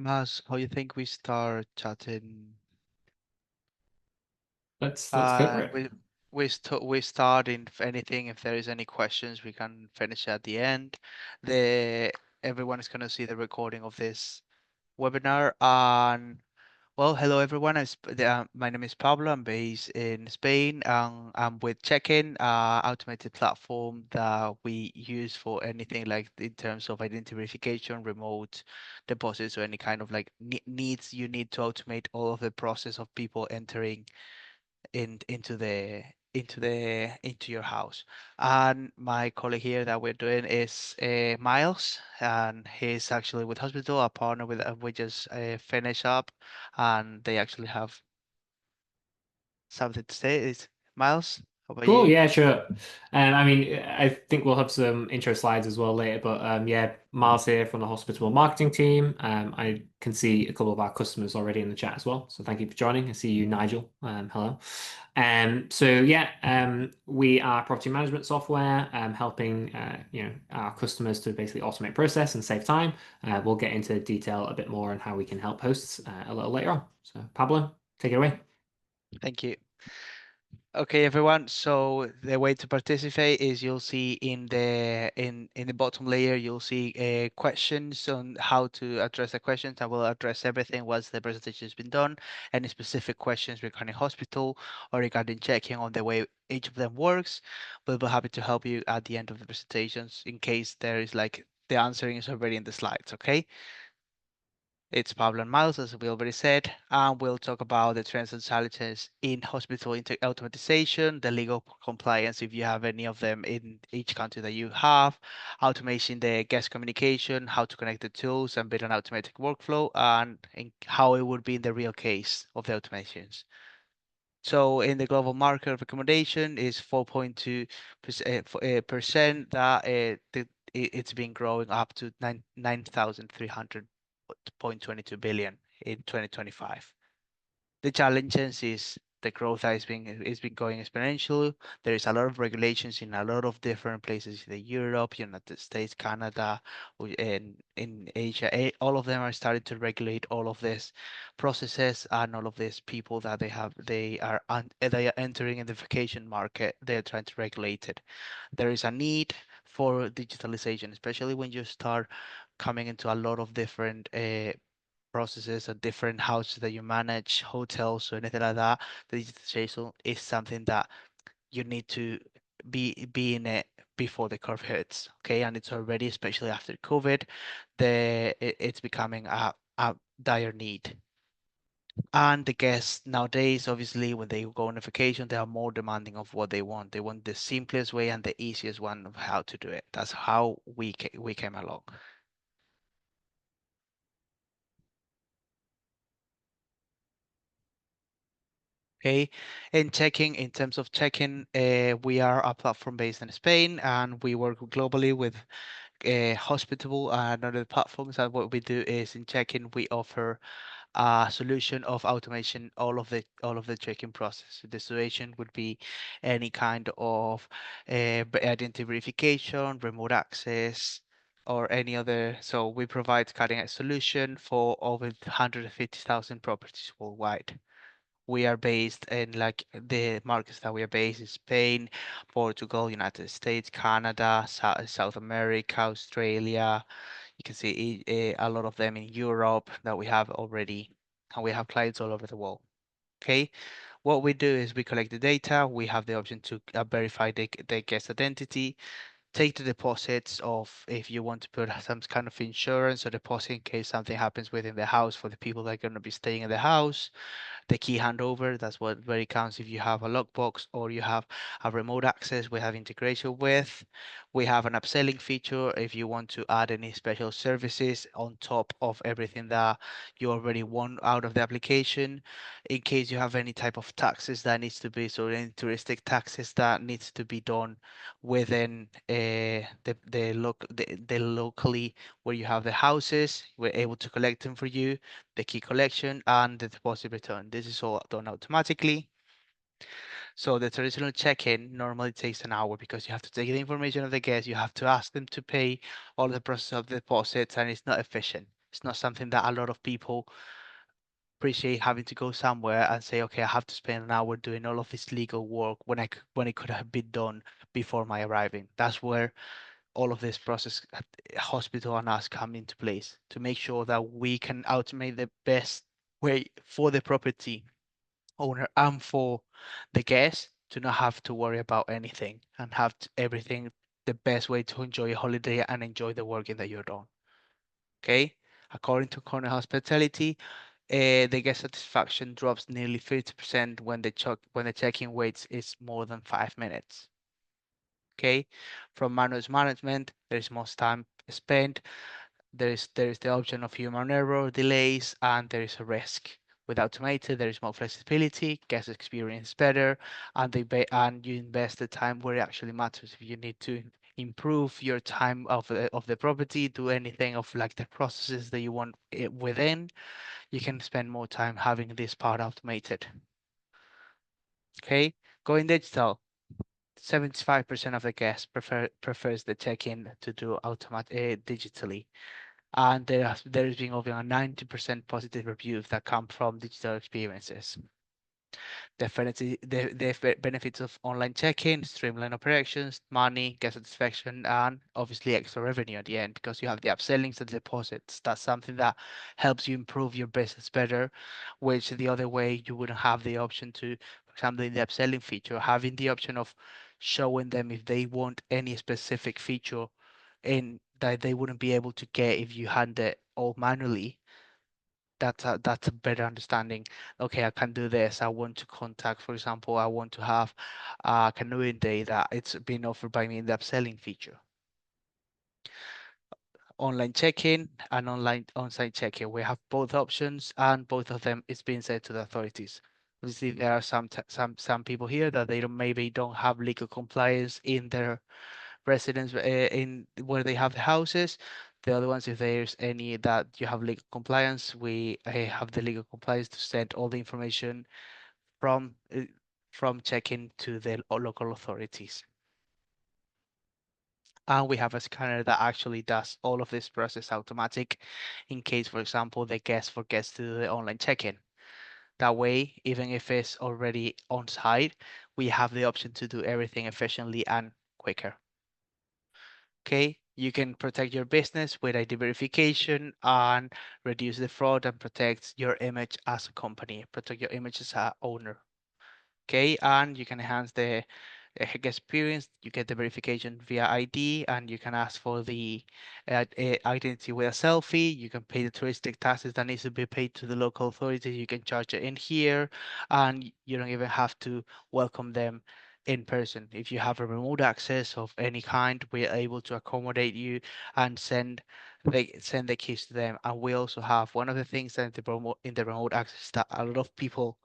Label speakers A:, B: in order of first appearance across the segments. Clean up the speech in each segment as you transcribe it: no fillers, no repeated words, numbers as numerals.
A: Mas, how you think we start chatting?
B: Let's go for it.
A: We start in if anything. If there is any questions, we can finish at the end. The Everyone is gonna see the recording of this webinar. And well, hello everyone. My name is Pablo. I'm based in Spain. I'm with Chekin, automated platform that we use for anything like in terms of identity verification, remote deposits, or any kind of like needs you need to automate all of the process of people entering into your house. And my colleague here that we're doing is Miles, and he's actually with Hospital, a partner with we just finished up, and they actually have something to say. Is Miles? How about
B: Cool.
A: you?
B: Yeah, sure. I mean, I think we'll have some intro slides as well later, but yeah, Miles here from the Hospitable marketing team. I can see a couple of our customers already in the chat as well, so thank you for joining. I see you, Nigel. Hello. So yeah, we are property management software, helping our customers to basically automate process and save time. We'll get into detail a bit more on how we can help hosts a little later on. So Pablo, take it away.
A: Thank you. Okay, everyone. So the way to participate is you'll see in the bottom layer you'll see questions on how to address the questions. I will address everything once the presentation has been done. Any specific questions regarding hospital or regarding checking on the way each of them works, we'll be happy to help you at the end of the presentations in case there is like the answering is already in the slides. Okay. It's Pablo and Miles, as we already said, and we'll talk about the trends and challenges in hospital automatization, the legal compliance if you have any of them in each country that you have, automation the guest communication, how to connect the tools and build an automatic workflow, and how it would be in the real case of the automations. So in the global market recommendation is 4.2% that it's been growing up to 9,300.22 billion in 2025. The challenges is the growth that is been going exponentially. There is a lot of regulations in a lot of different places in Europe, United States, Canada, and in Asia. All of them are starting to regulate all of these processes and all of these people that they are entering in the vacation market. They're trying to regulate it. There is a need for digitalization, especially when you start coming into a lot of different processes or different houses that you manage, hotels or anything like that, the digitization is something that you need to be in it before the curve hits. Okay, and it's already, especially after COVID, it's becoming a dire need. And the guests nowadays, obviously, when they go on a vacation, they are more demanding of what they want. They want the simplest way and the easiest one of how to do it. That's how we came along. Okay, in terms of checking, we are a platform based in Spain and we work globally with Hospitable and other platforms. And what we do is in checking, we offer a solution of automation all of the checking process. The solution would be any kind of identity verification, remote access, or any other. So we provide cutting edge solution for over 150,000 properties worldwide. We are based in like the markets that we are based in Spain, Portugal, United States, Canada, South America, Australia. You can see a lot of them in Europe that we have already, and we have clients all over the world. Okay, what we do is we collect the data. We have the option to verify the guest identity, take the deposits of if you want to put some kind of insurance or deposit in case something happens within the house for the people that are going to be staying in the house, the key handover. That's what very counts if you have a lockbox or you have a remote access we have integration with. We have an upselling feature if you want to add any special services on top of everything that you already want out of the application. In case you have any type of taxes that needs to be, so any touristic taxes that needs to be done within the locally where you have the houses, we're able to collect them for you, the key collection, and the deposit return. This is all done automatically. So the traditional check-in normally takes an hour because you have to take the information of the guest, you have to ask them to pay all the process of the deposits, and it's not efficient. It's not something that a lot of people appreciate having to go somewhere and say, okay, I have to spend an hour doing all of this legal work when when it could have been done before my arriving. That's where all of this process at the hospital and us come into place to make sure that we can automate the best way for the property owner and for the guest to not have to worry about anything and have everything the best way to enjoy a holiday and enjoy the working that you're doing. Okay. According to Corner Hospitality, the guest satisfaction drops nearly 50% when the check-in waits is more than 5 minutes. Okay, from manual management, there is most time spent. There is the option of human error, delays, and there is a risk. With automated, there is more flexibility, guest experience better, and and you invest the time where it actually matters. If you need to improve your time of the property, do anything of like the processes that you want it within, you can spend more time having this part automated. Okay, going digital. 75% of the guests prefers the check-in to do digitally, and there has been over a 90% positive reviews that come from digital experiences. Definitely, the benefits of online check-in, streamline operations, money, guest satisfaction, and obviously extra revenue at the end because you have the upsellings and deposits. That's something that helps you improve your business better, which the other way you wouldn't have the option to, for example, in the upselling feature, having the option of showing them if they want any specific feature in that they wouldn't be able to get if you hand it all manually. That's a better understanding. Okay, I can do this. I want to contact, for example, I want to have a canoeing day that it's been offered by me in the upselling feature. Online check-in and online on-site check-in. We have both options, and both of them is being said to the authorities. Obviously, there are some people here that they maybe don't have legal compliance in their residence in where they have the houses. The other ones, if there's any that you have legal compliance, we have the legal compliance to send all the information from uh, from check-in to the local authorities. And we have a scanner that actually does all of this process automatic in case, for example, the guest forgets to do the online check-in. That way, even if it's already on site, we have the option to do everything efficiently and quicker. Okay, you can protect your business with ID verification and reduce the fraud and protect your image as a company, protect your image as a owner. Okay, and you can enhance the experience. You get the verification via ID, and you can ask for the identity with a selfie. You can pay the touristic taxes that needs to be paid to the local authorities. You can charge it in here, and you don't even have to welcome them in person. If you have a remote access of any kind, we're able to accommodate you and send the keys to them. And we also have one of the things that in the remote access that a lot of people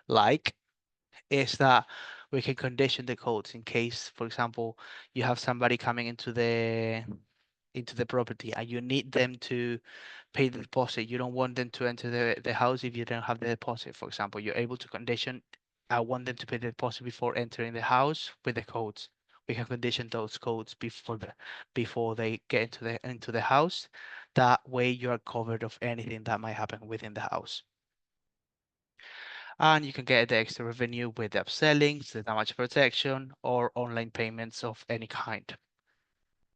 A: like is that we can condition the codes in case, for example, you have somebody coming into the property and you need them to pay the deposit. You don't want them to enter the house if you don't have the deposit. For example, you're able to condition, I want them to pay the deposit before entering the house with the codes. We can condition those codes before they get into the house. That way you are covered of anything that might happen within the house. And you can get the extra revenue with the upselling, the damage protection, or online payments of any kind.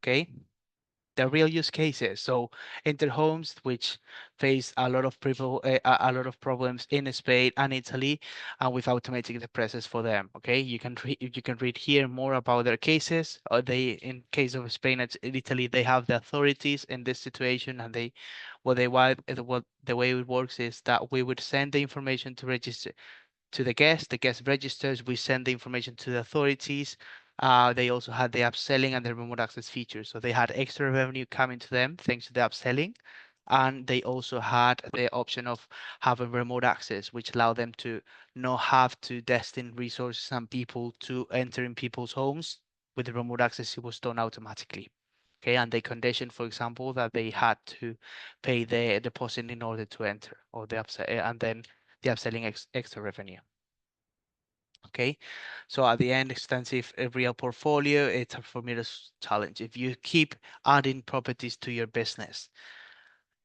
A: Okay, the real use cases. So interhomes, which face a lot of people, a lot of problems in Spain and Italy, and with automating the process for them. Okay, you can read here more about their cases. In case of Spain and Italy, they have the authorities in this situation, and what the way it works is that we would send the information to register to the guest registers, we send the information to the authorities. They also had the upselling and the remote access features. So they had extra revenue coming to them thanks to the upselling. And they also had the option of having remote access, which allowed them to not have to destine resources and people to enter in people's homes. With the remote access, it was done automatically. Okay, and they conditioned, for example, that they had to pay the deposit in order to enter, or the upsell, and then the upselling extra revenue. Okay, so at the end, extensive real portfolio, it's a formidable challenge. If you keep adding properties to your business,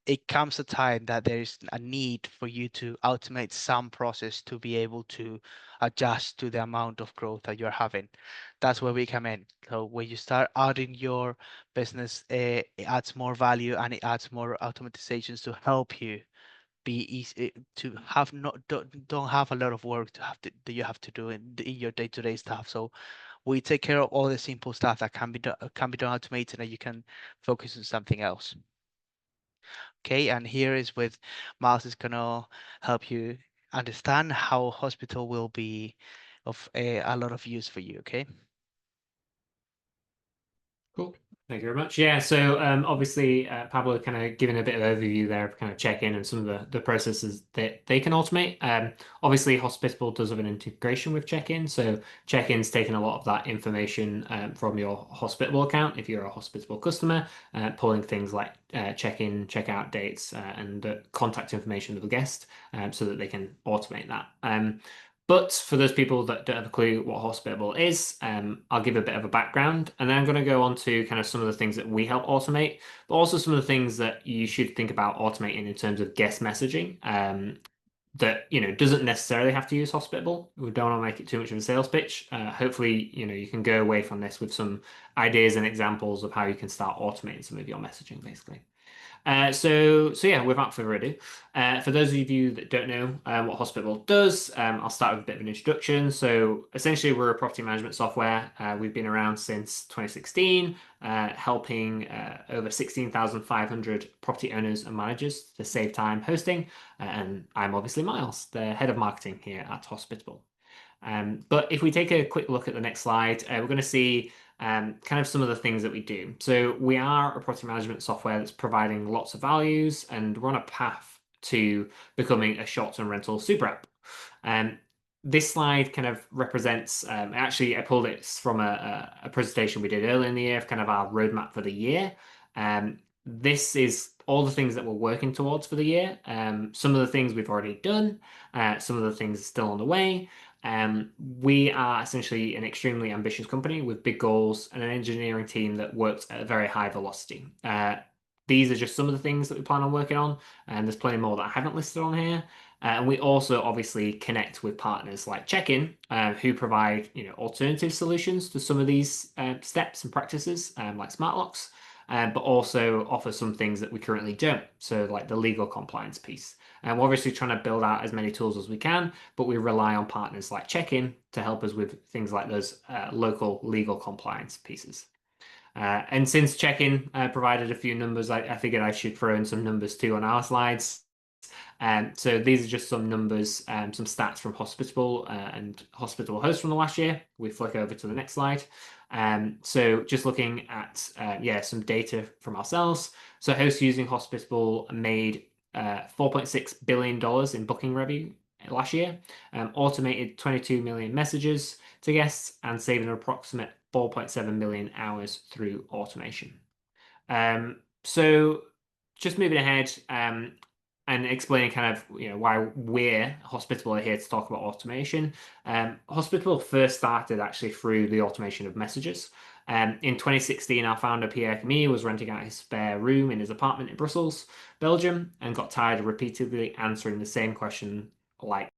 A: it comes a time that there is a need for you to automate some process to be able to adjust to the amount of growth that you're having. That's where we come in. So when you start adding your business, it adds more value and it adds more automatizations to help you be easy to have not don't have a lot of work to have to that you have to do in your day-to-day stuff. So we take care of all the simple stuff that can be done automated and you can focus on something else. Okay, and here is with Miles is gonna help you understand how hospital will be of a lot of use for you. Okay.
B: Cool. Thank you very much. Yeah, so obviously Pablo kind of giving a bit of overview there of kind of check-in and some of the processes that they can automate. Obviously, Hospitable does have an integration with check-in, so check-in's taking a lot of that information from your Hospitable account if you're a Hospitable customer, pulling things like check-in, check-out dates, and contact information of the guest so that they can automate that. But for those people that don't have a clue what Hospitable is, I'll give a bit of a background, and then I'm going to go on to kind of some of the things that we help automate, but also some of the things that you should think about automating in terms of guest messaging. That doesn't necessarily have to use Hospitable. We don't want to make it too much of a sales pitch. Hopefully, you can go away from this with some ideas and examples of how you can start automating some of your messaging, basically. So yeah, without further ado, for those of you that don't know what Hospitable does, I'll start with a bit of an introduction. So essentially, we're a property management software. We've been around since 2016, helping over 16,500 property owners and managers to save time hosting. And I'm obviously Miles, the head of marketing here at Hospitable. But if we take a quick look at the next slide, we're going to see kind of some of the things that we do. So we are a property management software that's providing lots of values, and we're on a path to becoming a short-term rental super app. This slide kind of represents, actually, I pulled it from a presentation we did earlier in the year of kind of our roadmap for the year. This is all the things that we're working towards for the year. Some of the things we've already done, some of the things still on the way. We are essentially an extremely ambitious company with big goals and an engineering team that works at a very high velocity. These are just some of the things that we plan on working on, and there's plenty more that I haven't listed on here. And we also obviously connect with partners like Chekin, who provide alternative solutions to some of these steps and practices, like smart locks, but also offer some things that we currently don't. So like the legal compliance piece. And we're obviously trying to build out as many tools as we can, but we rely on partners like Chekin to help us with things like those local legal compliance pieces. And since Chekin provided a few numbers, I figured I should throw in some numbers too on our slides. So these are just some numbers, some stats from Hospitable and Hospitable Host from the last year. We flick over to the next slide. So just looking at some data from ourselves. So hosts using Hospitable made $4.6 billion in booking revenue last year, automated 22 million messages to guests, and saved an approximate 4.7 million hours through automation. So just moving ahead, and explaining kind of why we're Hospitable are here to talk about automation. Hospitable first started actually through the automation of messages. In 2016, our founder Pierre Camille was renting out his spare room in his apartment in Brussels, Belgium, and got tired of repeatedly answering the same question like,